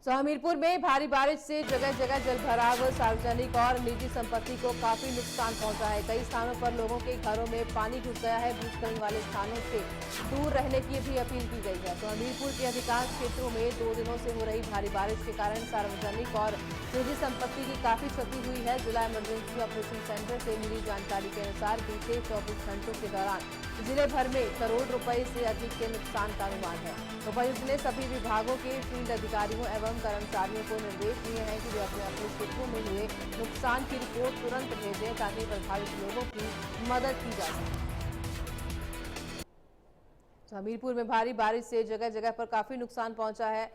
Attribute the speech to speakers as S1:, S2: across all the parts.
S1: हमीरपुर में भारी बारिश से जगह जगह जलभराव, सार्वजनिक और निजी संपत्ति को काफी नुकसान पहुंचा है। कई स्थानों पर लोगों के घरों में पानी घुस गया है। भूस्खलन वाले स्थानों से दूर रहने की भी अपील की गई है। तो हमीरपुर के अधिकांश क्षेत्रों में 2 दिनों से हो रही भारी बारिश के कारण सार्वजनिक और निजी संपत्ति की काफी क्षति हुई है। जिला इमरजेंसी ऑपरेशन सेंटर से मिली जानकारी के अनुसार बीते 24 घंटों के दौरान जिले भर में करोड़ रुपए से अधिक के नुकसान का अनुमान है। उपायुक्त ने सभी विभागों के फील्ड अधिकारियों एवं कर्मचारियों को निर्देश दिए हैं कि वे अपने अपने क्षेत्रों में हुए नुकसान की रिपोर्ट तुरंत भेजें ताकि प्रभावित लोगों की मदद की जा सके। हमीरपुर में भारी बारिश से जगह जगह पर काफी नुकसान पहुंचा है।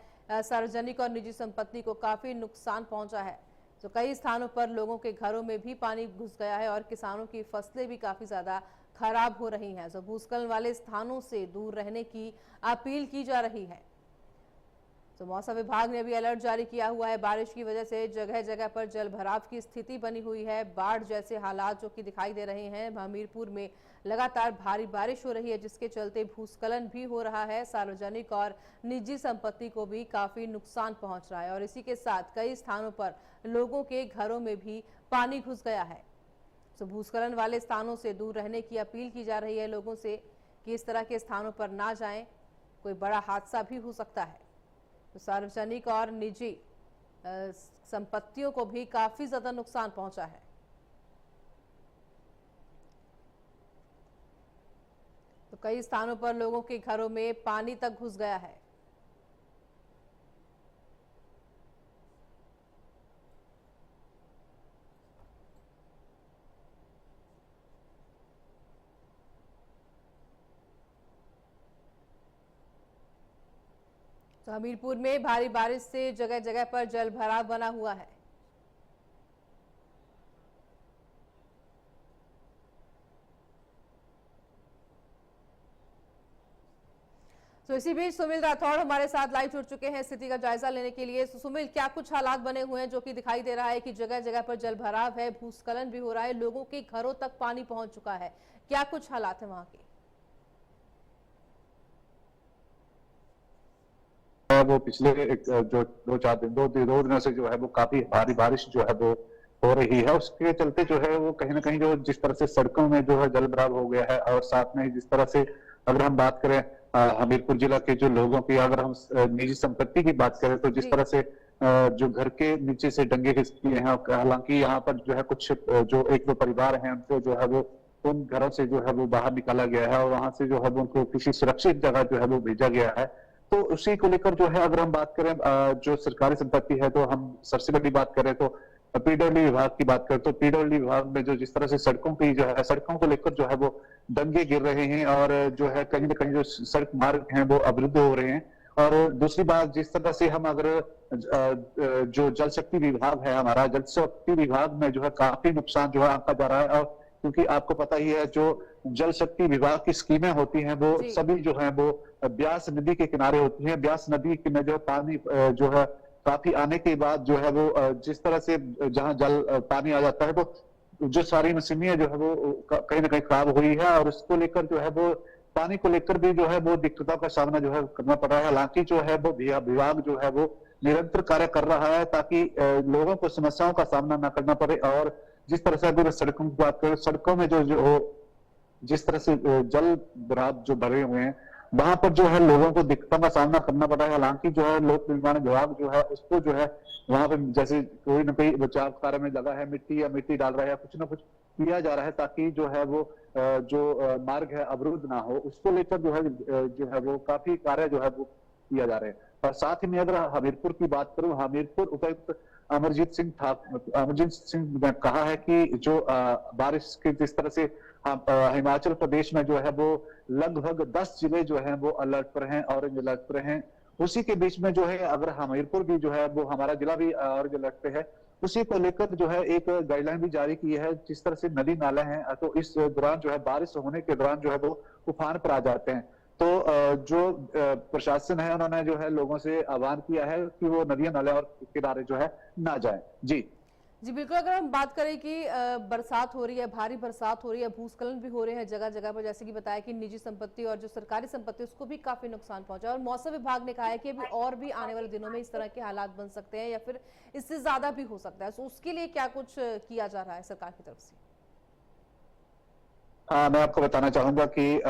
S1: सार्वजनिक और निजी संपत्ति को काफी नुकसान पहुंचा है। तो कई स्थानों पर लोगों के घरों में भी पानी घुस गया है और किसानों की फसलें भी काफी ज्यादा खराब हो रही हैं। तो भूस्खलन वाले स्थानों से दूर रहने की अपील की जा रही है। तो मौसम विभाग ने अभी अलर्ट जारी किया हुआ है। बारिश की वजह से जगह जगह पर जल भराव की स्थिति बनी हुई है। बाढ़ जैसे हालात जो कि दिखाई दे रहे हैं। हमीरपुर में लगातार भारी बारिश हो रही है, जिसके चलते भूस्खलन भी हो रहा है। सार्वजनिक और निजी संपत्ति को भी काफी नुकसान पहुंच रहा है और इसी के साथ कई स्थानों पर लोगों के घरों में भी पानी घुस गया है। तो भूस्खलन वाले स्थानों से दूर रहने की अपील की जा रही है लोगों से कि इस तरह के स्थानों पर ना जाएं, कोई बड़ा हादसा भी हो सकता है। तो सार्वजनिक और निजी संपत्तियों को भी काफी ज्यादा नुकसान पहुंचा है। तो कई स्थानों पर लोगों के घरों में पानी तक घुस गया है। तो हमीरपुर में भारी बारिश से जगह जगह पर जल भराव बना हुआ है। तो इसी बीच सुमिल राठौड़ हमारे साथ लाइव जुड़ चुके हैं स्थिति का जायजा लेने के लिए। सुमिल, क्या कुछ हालात बने हुए हैं जो कि दिखाई दे रहा है कि जगह जगह पर जल भराव है, भूस्खलन भी हो रहा है, लोगों के घरों तक पानी पहुंच चुका है, क्या कुछ हालात है वहां के?
S2: वो पिछले जो 2 दिनों से जो है वो काफी भारी बारिश जो है वो हो रही है। उसके चलते जो है वो कहीं ना कहीं जो जिस तरह से सड़कों में जो है जल भराव हो गया है और साथ में जिस तरह से अगर हम बात करें हमीरपुर जिला के जो लोगों की, अगर हम निजी संपत्ति की बात करें तो जिस तरह से जो घर के नीचे से डंगे खिसके हैं। हालांकि यहाँ पर जो है कुछ जो 1-2 परिवार हैं उनको जो है वो उन घरों से जो है वो बाहर निकाला गया है और वहां से जो है वो उनको किसी सुरक्षित जगह जो है वो भेजा गया है। तो उसी को लेकर जो है अगर हम बात करें जो सरकारी संपत्ति है, तो हम सबसे बड़ी बात करें तो पीडब्ल्यू विभाग की बात करें तो पीडब्ल्यू विभाग में जो जिस तरह से सड़कों की जो है सड़कों को लेकर जो है वो डंगे गिर रहे हैं और जो है कहीं ना कहीं जो सड़क मार्ग हैं वो अवरुद्ध हो रहे हैं। और दूसरी बात, जिस तरह से हम अगर जो जल शक्ति विभाग है, हमारा जल शक्ति विभाग में जो है काफी नुकसान जो है आंका जा रहा है। और क्योंकि आपको पता ही है जो जल शक्ति विभाग की स्कीमें होती हैं वो सभी जो है वो ब्यास नदी के किनारे होती हैं। ब्यास नदी में जो पानी जो है काफी आने के बाद जो है वो जिस तरह से जहां जल पानी आ जाता है तो जो सारी मशीनें जो है वो कहीं ना कहीं खराब हुई है और उसको लेकर जो है वो पानी को लेकर भी जो है वो दिक्कतों का सामना जो है करना पड़ रहा है। हालांकि जो है वो विभाग जो है वो निरंतर कार्य कर रहा है ताकि लोगों को समस्याओं का सामना न करना पड़े। और जिस तरह से अगर सड़कों की बात करें, सड़कों में जो जिस तरह से जल भराव जो भरे हुए हैं वहां पर जो है लोगों को दिक्कतों का सामना करना पड़ रहा है। हालांकि जो है लोक निर्माण विभाग जो है उसको जो है वहां पर जैसे कोई ना कोई बचाव कार्य में लगा है, मिट्टी डाल रहा है, कुछ ना कुछ किया जा रहा है ताकि जो है वो जो मार्ग है अवरुद्ध ना हो। उसको लेकर जो है वो काफी कार्य जो है वो किया जा रहा है। और साथ ही में अगर हमीरपुर की बात करूं, हमीरपुर उपायुक्त अमरजीत सिंह ने कहा है कि जो बारिश के जिस तरह से हिमाचल प्रदेश में जो है वो लगभग 10 जिले जो है वो अलर्ट पर हैं, ऑरेंज अलर्ट पर हैं। उसी के बीच में जो है अगर हमीरपुर भी जो है वो हमारा जिला भी ऑरेंज अलर्ट पे है। उसी को लेकर जो है एक गाइडलाइन भी जारी की है। जिस तरह से नदी नाले हैं तो इस दौरान जो है बारिश होने के दौरान जो है वो उफान पर आ जाते हैं। तो जो प्रशासन है उन्होंने जो है लोगों से आह्वान किया है कि वो नदियां नाले और किनारे जो है ना जाएं। जी
S1: जी बिल्कुल, अगर हम बात करें कि बरसात हो रही है, भारी बरसात हो रही है, भूस्खलन भी हो रहे हैं जगह जगह पर, जैसे कि बताया कि निजी संपत्ति और जो सरकारी संपत्ति उसको भी काफी नुकसान पहुंचा है और मौसम विभाग ने कहा है कि अभी और भी आने वाले दिनों में इस तरह के हालात बन सकते हैं या फिर इससे ज्यादा भी हो सकता है। तो उसके लिए क्या कुछ किया जा रहा है सरकार की तरफ से?
S2: हाँ, मैं आपको बताना चाहूंगा कि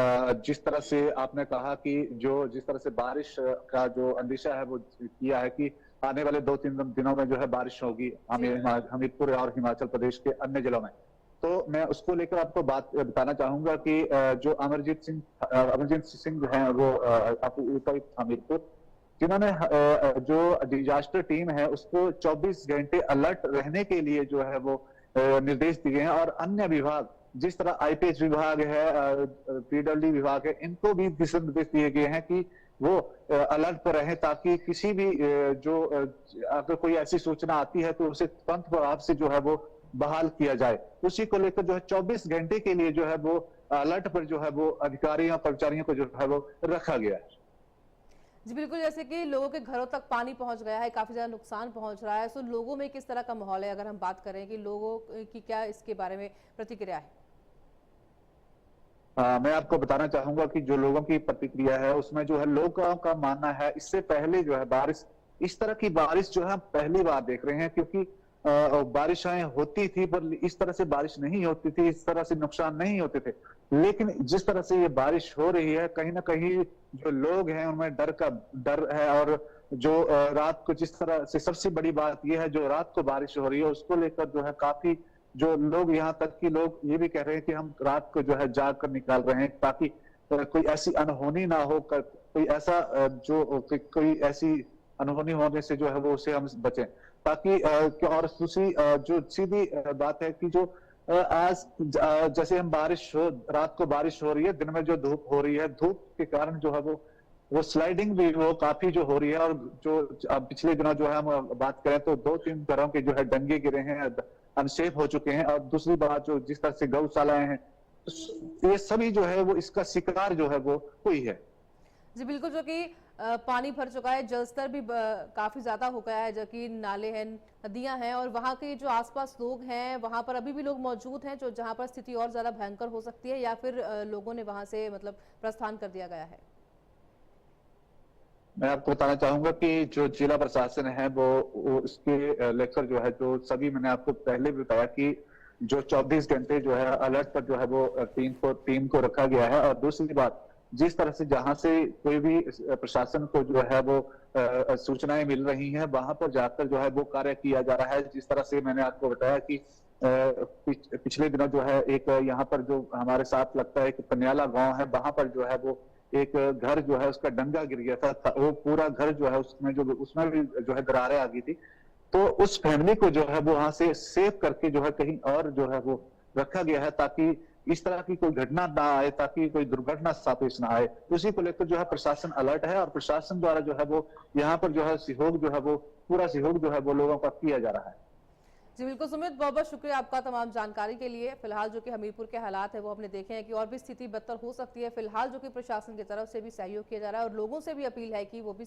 S2: जिस तरह से आपने कहा कि जिस तरह से बारिश का जो अंदेशा है वो किया है कि आने वाले 2-3 दिनों में जो है बारिश होगी
S1: जी।
S2: हमीरपुर और हिमाचल प्रदेश के अन्य जिलों में। तो मैं उसको लेकर आपको बात बताना चाहूंगा कि जो अमरजीत सिंह जो है वो उपायुक्त हमीरपुर, जिन्होंने जो डिजास्टर टीम है उसको 24 घंटे अलर्ट रहने के लिए जो है वो निर्देश दिए हैं, और अन्य विभाग जिस तरह आईपीएच विभाग है, पीडब्ल्यू विभाग है, इनको भी दिशा निर्देश दिए गए हैं कि वो अलर्ट पर रहें, ताकि किसी भी अगर कोई ऐसी सूचना आती है तो उसे तुरंत प्रभाव से जो है वो बहाल किया जाए। उसी को लेकर जो है 24 घंटे के लिए जो है वो अलर्ट पर जो है वो अधिकारियों कर्मचारियों को जो है वो रखा गया है।
S1: जी बिल्कुल, जैसे कि लोगों के घरों तक पानी पहुंच गया है, काफी ज्यादा नुकसान पहुंच रहा है, तो लोगों में किस तरह का माहौल है? अगर हम बात करें कि लोगों की क्या इसके बारे में प्रतिक्रिया है?
S2: मैं आपको बताना चाहूंगा कि जो लोगों की प्रतिक्रिया है उसमें जो है लोगों का मानना है, इससे पहले जो है बारिश, इस तरह की बारिश जो है हम पहली बार देख रहे हैं, क्योंकि बारिशें होती थी पर इस तरह से बारिश नहीं होती थी, इस तरह से नुकसान नहीं होते थे। लेकिन जिस तरह से ये बारिश हो रही है, कहीं ना कहीं जो लोग हैं उनमें डर है, और जो रात को जिस तरह से, सबसे बड़ी बात यह है जो रात को बारिश हो रही है उसको लेकर जो है काफी जो लोग, यहाँ तक कि लोग ये भी कह रहे हैं कि हम रात को जो है जाग कर निकाल रहे हैं, ताकि कोई ऐसी अनहोनी ना हो, कोई ऐसा कोई ऐसी अनहोनी होने से जो है वो उसे हम बचें, ताकि और दूसरी जो सीधी बात है कि जो आज जैसे हम रात को बारिश हो रही है, दिन में जो धूप हो रही है, धूप के कारण जो है वो स्लाइडिंग भी वो काफी जो हो रही है, और जो पिछले दिनों जो है हम बात करें तो 2-3 घरों के जो है डंगे गिरे हैं, अनसेफ हो चुके हैं, और दूसरी बात जो जिस तरह से गौशालाएं हैं, तो ये सभी जो है वो इसका शिकार जो है वो हुई है।
S1: जी बिल्कुल, जो कि पानी भर चुका है, जलस्तर भी काफी ज्यादा हो गया है, जो कि नाले हैं, नदियां हैं, और वहां के जो आसपास लोग हैं वहां पर अभी भी लोग मौजूद हैं, जो जहां पर स्थिति और ज्यादा भयंकर हो सकती है, या फिर लोगों ने वहां से मतलब प्रस्थान कर दिया गया है?
S2: मैं आपको बताना चाहूंगा कि जो जिला प्रशासन है वो इसके लेकर जो है, जो सभी मैंने आपको पहले भी बताया कि जो 24 घंटे जो है अलर्ट पर जो है वो टीम को रखा गया है। और दूसरी बात, जिस तरह से जहां से कोई भी प्रशासन को जो है वो सूचनाएं मिल रही हैं, वहां पर जाकर जो है वो कार्य किया जा रहा है। जिस तरह से मैंने आपको बताया कि पिछले दिनों जो है एक यहाँ पर जो हमारे साथ लगता है कि पनियाला गांव है, वहां पर जो है वो एक घर जो है उसका डंगा गिर गया था, वो पूरा घर जो है उसमें भी जो है दरारें आ गई थी। तो उस फैमिली को जो है वो वहां से सेव करके जो है कहीं और जो है वो रखा गया है, ताकि इस तरह की कोई घटना ना आए, ताकि कोई दुर्घटना सापेक्ष ना आए। उसी को लेकर जो है प्रशासन अलर्ट है, और प्रशासन द्वारा जो है वो यहाँ पर जो है सहयोग जो है वो पूरा सहयोग जो है वो लोगों का किया जा रहा है।
S1: जी बिल्कुल सुमित, बहुत बहुत शुक्रिया आपका तमाम जानकारी के लिए। फिलहाल जो कि हमीरपुर के हालात है वो हमने देखे हैं कि और भी स्थिति बदतर हो सकती है। फिलहाल जो कि प्रशासन की तरफ से भी सहयोग किया जा रहा है और लोगों से भी अपील है कि वो भी